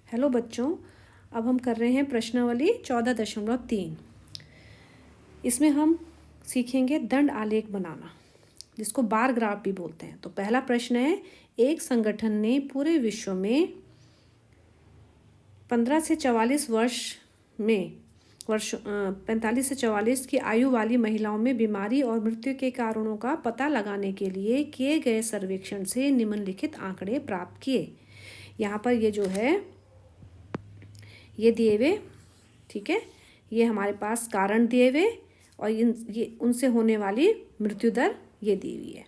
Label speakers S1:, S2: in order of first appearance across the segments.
S1: Hello बच्चों, अब हम कर रहे हैं प्रश्नावली 14.3। इसमें हम सीखेंगे दंड आलेख बनाना, जिसको बार ग्राफ भी बोलते हैं। तो पहला प्रश्न है, एक संगठन ने पूरे विश्व में 15 से 44 45 से 44 की आयु वाली महिलाओं में बीमारी और मृत्यु के कारणों का पता लगाने के लिए किए गए सर्वेक्षण से निम्नलिखित आंकड़े प्राप्त किए। यहाँ पर ये जो है ये दिए हुए, ठीक है, ये हमारे पास कारण दिए हुए और ये उनसे होने वाली मृत्यु दर ये दी हुई है।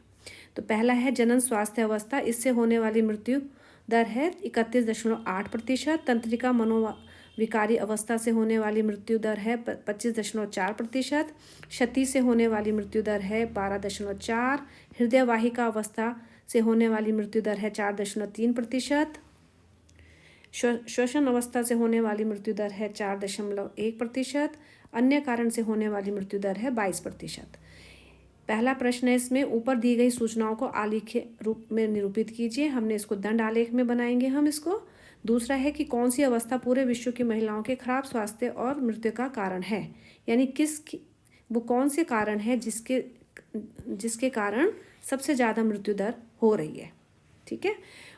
S1: तो पहला है जनन स्वास्थ्य अवस्था, इससे होने वाली मृत्यु दर है 31.8%। तंत्रिका मनोविकारी अवस्था से होने वाली मृत्यु दर है 25.4%। क्षति से होने वाली मृत्यु दर है 12.4। हृदय वाहिका अवस्था से होने वाली मृत्यु दर है 4.3%। श्वसन अवस्था से होने वाली मृत्यु दर है 4.1%। अन्य कारण से होने वाली मृत्यु दर है 22%। पहला प्रश्न है, इसमें ऊपर दी गई सूचनाओं को आलेख्य रूप में निरूपित कीजिए। हमने इसको दंड आलेख में बनाएंगे हम इसको। दूसरा है कि कौन सी अवस्था पूरे विश्व की महिलाओं के खराब स्वास्थ्य और मृत्यु का कारण है, यानी वो कौन से कारण है जिसके कारण सबसे ज़्यादा मृत्यु दर हो रही है, ठीक है।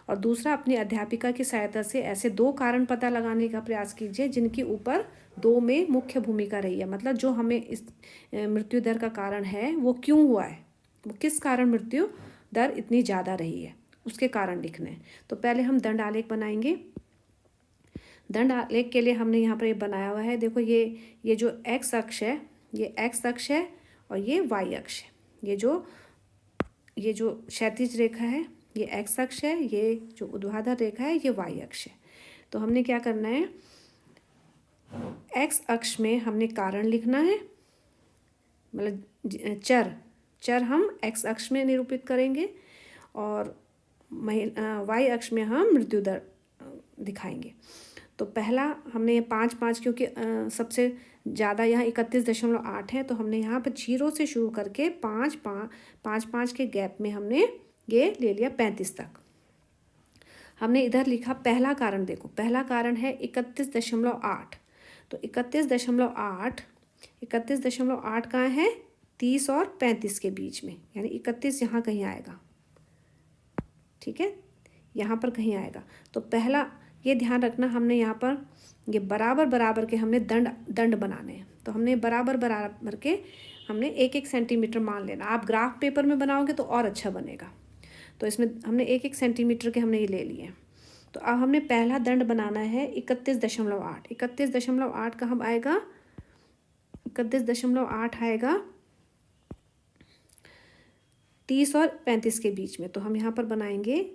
S1: और दूसरा, अपनी अध्यापिका की सहायता से ऐसे 2 कारण पता लगाने का प्रयास कीजिए जिनकी ऊपर 2 में मुख्य भूमिका रही है। मतलब जो हमें इस मृत्यु दर का कारण है वो क्यों हुआ है, वो किस कारण मृत्यु दर इतनी ज़्यादा रही है, उसके कारण लिखने हैं। तो पहले हम दंड आलेख बनाएंगे। दंड आलेख के लिए हमने यहाँ पर ये बनाया हुआ है। देखो, ये जो एक्स अक्ष है ये एक्स अक्ष है और ये वाई अक्ष है। ये जो क्षैतिज रेखा है ये एक्स अक्ष है, ये जो ऊर्ध्वाधर रेखा है ये वाई अक्ष है। तो हमने क्या करना है, एक्स अक्ष में हमने कारण लिखना है, मतलब चर हम एक्स अक्ष में निरूपित करेंगे और वाई अक्ष में हम मृत्यु दर दिखाएंगे। तो पहला हमने ये 5 क्योंकि सबसे ज़्यादा यहाँ 31.8 है, तो हमने यहाँ पर 0 से शुरू करके 5 के गैप में हमने ये ले लिया 35 तक। हमने इधर लिखा पहला कारण। देखो, पहला कारण है 31.8। तो 31.8 कहाँ है, 30 और 35 के बीच में, यानी 31 यहाँ कहीं आएगा, ठीक है, यहाँ पर कहीं आएगा। तो पहला ये ध्यान रखना, हमने यहाँ पर ये बराबर के हमने दंड बनाने हैं। तो हमने बराबर के हमने 1 सेंटीमीटर मान लेना। आप ग्राफ पेपर में बनाओगे तो और अच्छा बनेगा। तो इसमें हमने 1 सेंटीमीटर के हमने ये ले लिए। तो अब हमने पहला दंड बनाना है 31.8। 31.8 कहाँ आएगा, 31.8 आएगा 30 और 35 के बीच में। तो हम यहाँ पर बनाएंगे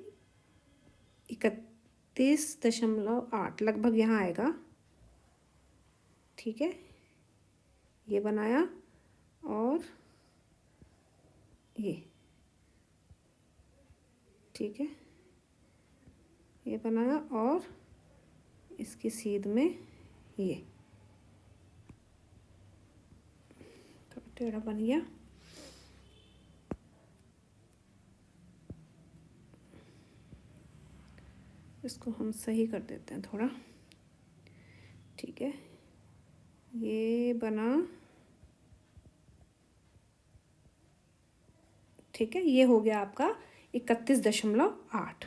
S1: 31.8, लगभग यहाँ आएगा, ठीक है, ये बनाया और ये, ठीक है, ये बनाया और इसकी सीध में ये थोड़ा टेढ़ा बन गया। इसको हम सही कर देते हैं थोड़ा, ठीक है, ये बना, ठीक है, ये हो गया आपका 31.8।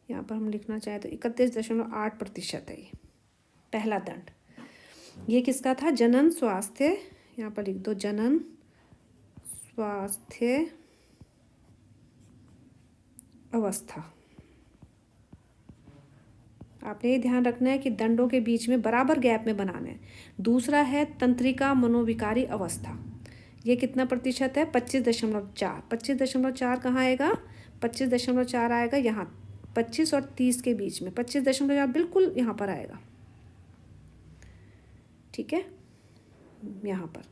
S1: यहाँ पर हम लिखना चाहें तो 31.8% है ये पहला दंड। ये किसका था, जनन स्वास्थ्य, यहाँ पर लिख दो जनन स्वास्थ्य अवस्था। आपने ये ध्यान रखना है कि दंडों के बीच में बराबर गैप में बनाना है। दूसरा है तंत्रिका मनोविकारी अवस्था, ये कितना प्रतिशत है, 25.4। 25.4 कहाँ आएगा, 25.4 आएगा यहाँ 25 और 30 के बीच में। 25.4 बिल्कुल यहाँ पर आएगा, ठीक है, यहाँ पर,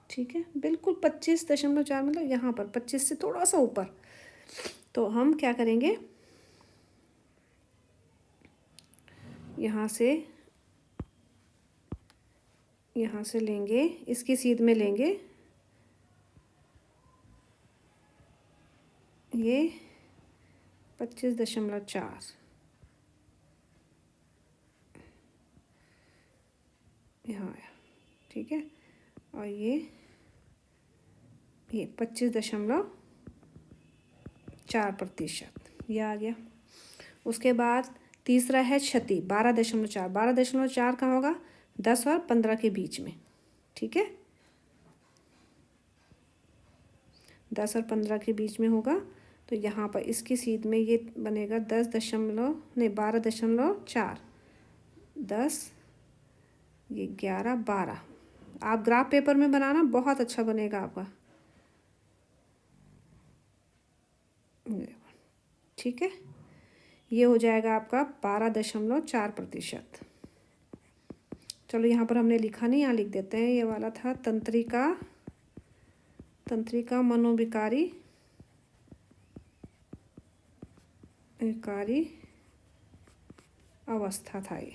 S1: ठीक है, बिल्कुल 25.4, मतलब यहाँ पर 25 से थोड़ा सा ऊपर। तो हम क्या करेंगे, यहाँ से लेंगे, इसकी सीध में लेंगे ये 25.4 यहाँ आया, ठीक है। और ये 25.4% ये आ गया। उसके बाद तीसरा है क्षति 12.4। 12.4 कहाँ होगा? 10 और 15 के बीच में, ठीक है। 10 और 15 के बीच में होगा, तो यहाँ पर इसकी सीध में ये बनेगा 12.4, 10, ये 11, 12। आप ग्राफ पेपर में बनाना, बहुत अच्छा बनेगा आपका, ठीक है। ये हो जाएगा आपका 12.4%। चलो यहाँ पर हमने लिखा नहीं, यहाँ लिख देते हैं। ये वाला था तंत्रिका मनोविकारी अवस्था था ये।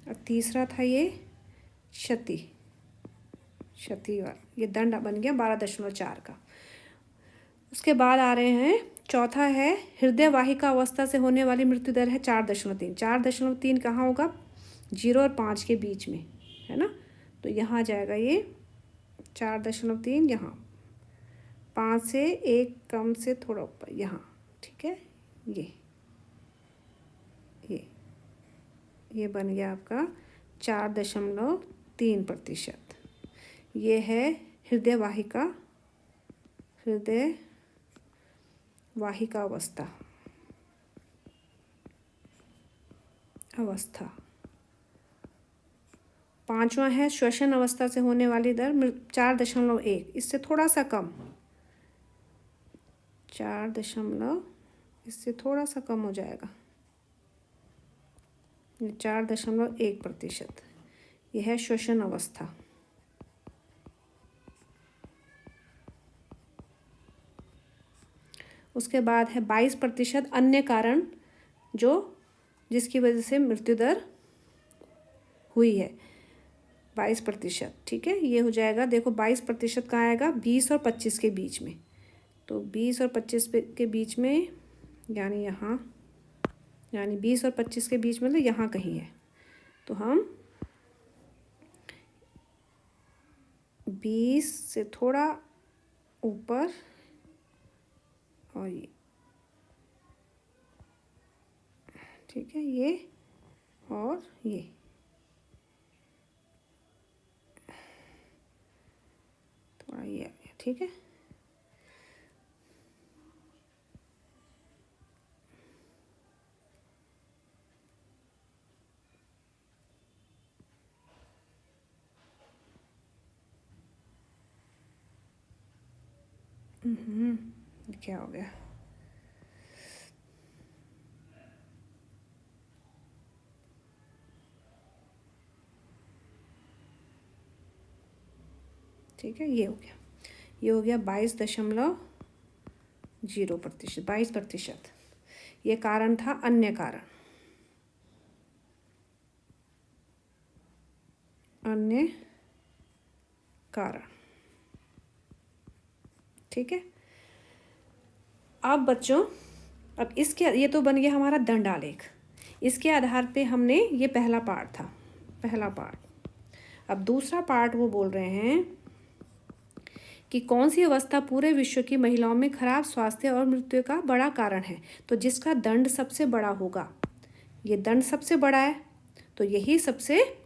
S1: और तीसरा था ये क्षति वाला, ये दंड बन गया 12.4 का। उसके बाद आ रहे हैं, चौथा है हृदय वाहिका अवस्था से होने वाली मृत्यु दर है 4.3। 4.3 कहाँ होगा? 0 और 5 के बीच में, है ना। तो यहाँ जाएगा ये 4.3, यहाँ 5 से 1 कम से थोड़ा ऊपर यहाँ, ठीक है। ये बन गया आपका 4.3%। ये है हृदय वाहिका अवस्था। पांचवा है श्वसन अवस्था से होने वाली दर 4.1, इससे थोड़ा सा कम, 4 इससे थोड़ा सा कम हो जाएगा, 4.1%। यह है श्वसन अवस्था। उसके बाद है 22% अन्य कारण जिसकी वजह से मृत्यु दर हुई है, 22%, ठीक है। ये हो जाएगा, देखो 22% कहाँ आएगा? 20 और 25 के बीच में। तो 20 और 25 के बीच में, यानी यहाँ, यानी 20 और 25 के बीच में, मतलब यहाँ कहीं है। तो हम 20 से थोड़ा ऊपर, और ये, ठीक है, ये और ये, थोड़ा ये आ गया, ठीक है। क्या हो गया? ठीक है, ये हो गया, 22.0%, 22%। ये कारण था अन्य कारण, ठीक है। अब बच्चों, अब इसके, ये तो बन गया हमारा दंड आलेख। इसके आधार पे हमने, ये पहला पार्ट। अब दूसरा पार्ट वो बोल रहे हैं कि कौन सी अवस्था पूरे विश्व की महिलाओं में खराब स्वास्थ्य और मृत्यु का बड़ा कारण है। तो जिसका दंड सबसे बड़ा होगा, ये दंड सबसे बड़ा है, तो यही सबसे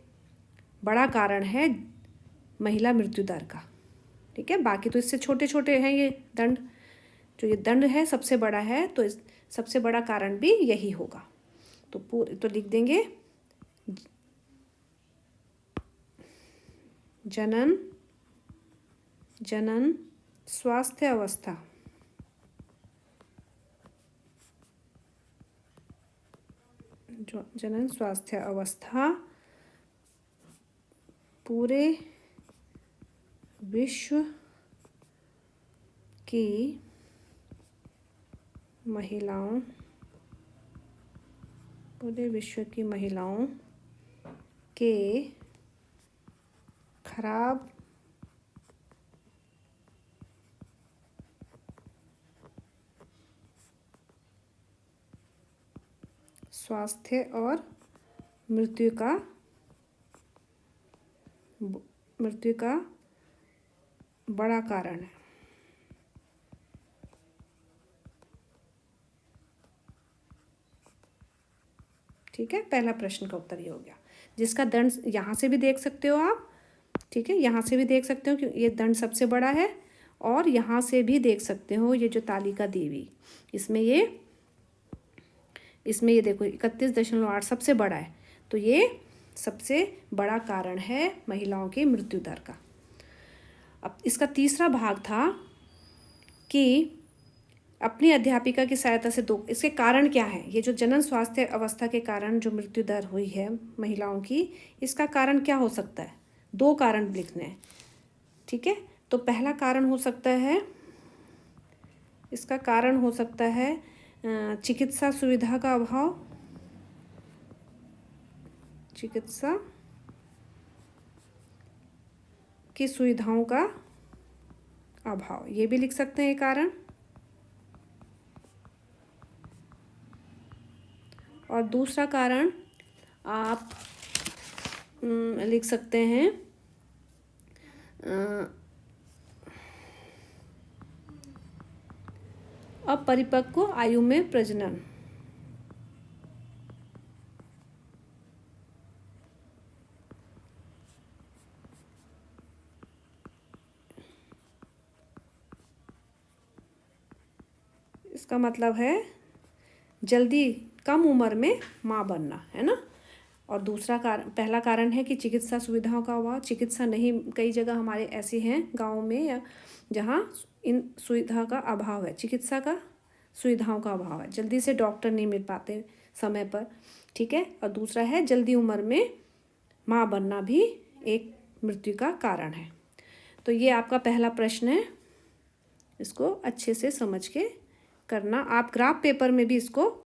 S1: बड़ा कारण है महिला मृत्यु दर का, ठीक है। बाकी तो इससे छोटे छोटे हैं ये दंड, जो ये दंड है सबसे बड़ा है, तो इस सबसे बड़ा कारण भी यही होगा। तो तो लिख देंगे जनन स्वास्थ्य अवस्था, जनन स्वास्थ्य अवस्था पूरे विश्व की महिलाओं के खराब स्वास्थ्य और मृत्यु का बड़ा कारण है। ठीक है, पहला प्रश्न का उत्तर ये हो गया, जिसका दंड यहाँ से भी देख सकते हो आप। ठीक है, यहाँ से भी देख सकते हो कि ये दंड सबसे बड़ा है, और यहाँ से भी देख सकते हो ये जो तालिका दी हुई, इसमें ये देखो 31.8 सबसे बड़ा है, तो ये सबसे बड़ा कारण है महिलाओं की मृत्यु दर का। अब इसका तीसरा भाग था कि अपनी अध्यापिका की सहायता से दो, इसके कारण क्या है, ये जो जनन स्वास्थ्य अवस्था के कारण जो मृत्यु दर हुई है महिलाओं की, इसका कारण क्या हो सकता है, 2 कारण लिखने हैं। ठीक है, तो पहला कारण हो सकता है, इसका कारण हो सकता है चिकित्सा सुविधा का अभाव, चिकित्सा की सुविधाओं का अभाव, ये भी लिख सकते हैं कारण। और दूसरा कारण आप लिख सकते हैं अपरिपक्व आयु में प्रजनन। इसका मतलब है जल्दी कम उम्र में माँ बनना, है ना। और दूसरा कारण, पहला कारण है कि चिकित्सा सुविधाओं का अभाव, चिकित्सा नहीं, कई जगह हमारे ऐसे हैं गाँव में या जहाँ इन सुविधा का अभाव है, चिकित्सा का सुविधाओं का अभाव है, जल्दी से डॉक्टर नहीं मिल पाते समय पर। ठीक है, और दूसरा है जल्दी उम्र में माँ बनना भी एक मृत्यु का कारण है। तो ये आपका पहला प्रश्न है, इसको अच्छे से समझ के करना। आप ग्राफ पेपर में भी इसको